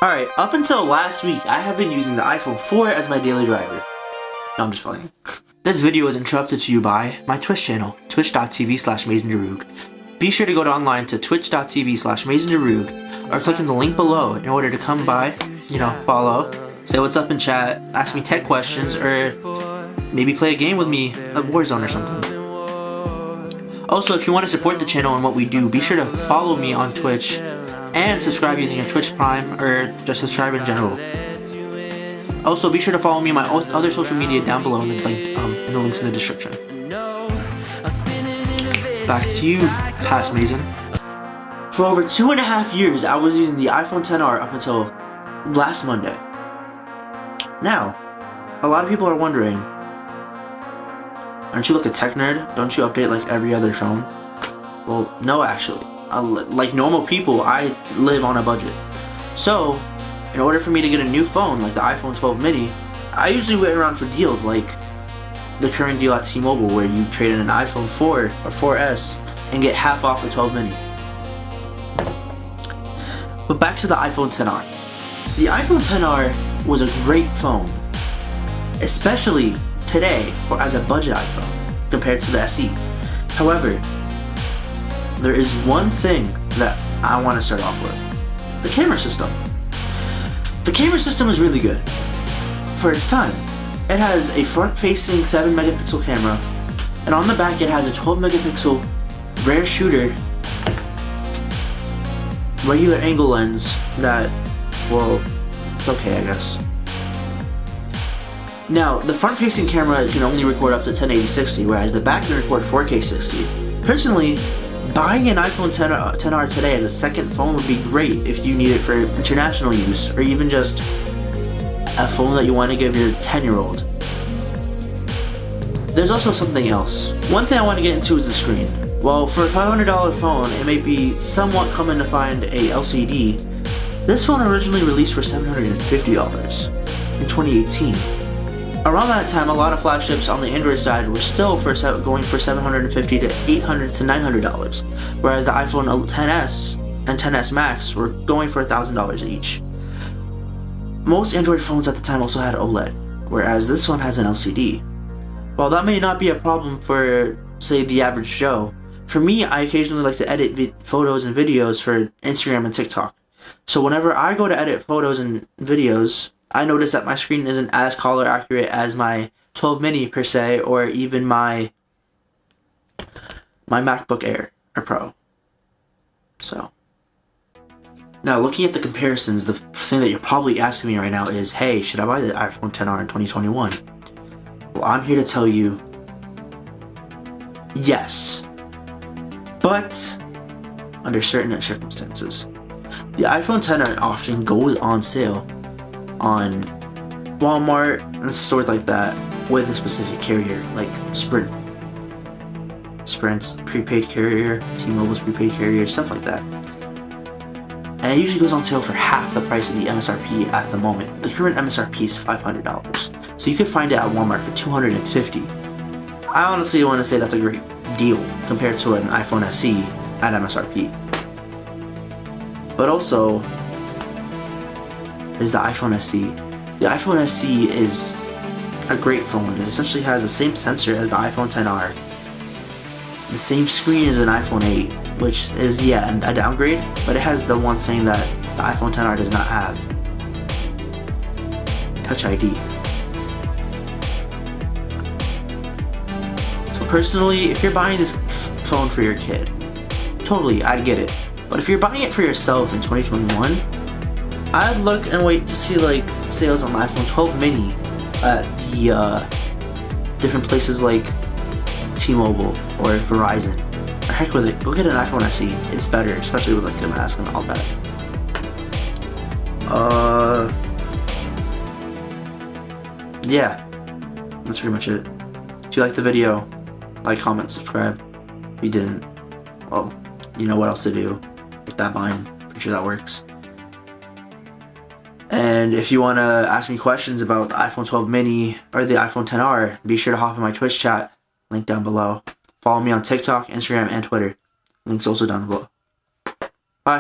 Alright, up until last week, I have been using the iPhone 4 as my daily driver. No, I'm just playing. This video is interrupted to you by my Twitch channel, twitch.tv/MazenDaroog. Be sure to go online to twitch.tv/MazenDaroog or click on the link below in order to come by, follow, say what's up in chat, ask me tech questions, or maybe play a game with me of Warzone or something. Also, if you want to support the channel and what we do, be sure to follow me on Twitch and subscribe using your Twitch Prime, or just subscribe in general. Also, be sure to follow me on my other social media down below in the links in the description. Back to you, past Mazen. For over 2.5 years, I was using the iPhone XR up until last Monday. Now, a lot of people are wondering, aren't you like a tech nerd? Don't you update like every other phone? Well, no actually. Like normal people, I live on a budget. So, in order for me to get a new phone like the iPhone 12 mini, I usually wait around for deals like the current deal at T-Mobile where you trade in an iPhone 4 or 4S and get half off the 12 mini. But back to the iPhone XR. The iPhone XR was a great phone, especially today or as a budget iPhone compared to the SE. However, there is one thing that I want to start off with. The camera system. The camera system is really good for its time. It has a front-facing 7 megapixel camera, and on the back it has a 12 megapixel rear shooter regular angle lens that, well, it's okay I guess. Now, the front-facing camera can only record up to 1080-60, whereas the back can record 4K 60. Personally, buying an iPhone XR today as a second phone would be great if you need it for international use, or even just a phone that you want to give your 10-year-old. There's also something else. One thing I want to get into is the screen. While for a $500 phone, it may be somewhat common to find a LCD, this phone originally released for $750 in 2018. Around that time, a lot of flagships on the Android side were still going for $750 to $800 to $900, whereas the iPhone XS and XS Max were going for $1,000 each. Most Android phones at the time also had OLED, whereas this one has an LCD. While that may not be a problem for, say, the average Joe, for me, I occasionally like to edit photos and videos for Instagram and TikTok. So whenever I go to edit photos and videos, I notice that my screen isn't as color accurate as my 12 mini per se, or even my MacBook Air or Pro. So, now looking at the comparisons, the thing that you're probably asking me right now is, hey, should I buy the iPhone XR in 2021? Well, I'm here to tell you, yes, but under certain circumstances. The iPhone XR often goes on sale on Walmart and stores like that with a specific carrier, like Sprint's prepaid carrier, T-Mobile's prepaid carrier, stuff like that. And it usually goes on sale for half the price of the MSRP at the moment. The current MSRP is $500, so you could find it at Walmart for $250. I honestly want to say that's a great deal compared to an iPhone SE at MSRP. But also, is the iPhone SE. The iPhone SE is a great phone. It essentially has the same sensor as the iPhone XR, the same screen as an iPhone 8, which is, yeah, a downgrade, but it has the one thing that the iPhone XR does not have: Touch ID. So personally, if you're buying this phone for your kid, totally, I'd get it. But if you're buying it for yourself in 2021, I'd look and wait to see like sales on the iPhone 12 mini at the different places like T-Mobile or Verizon. Or heck with it, go get an iPhone SE. It's better, especially with like the mask and all that. Yeah, that's pretty much it. If you liked the video, like, comment, subscribe. If you didn't, well, you know what else to do. Hit that button. Pretty sure that works. And if you want to ask me questions about the iPhone 12 mini or the iPhone XR, be sure to hop in my Twitch chat, link down below. Follow me on TikTok, Instagram, and Twitter. Links also down below.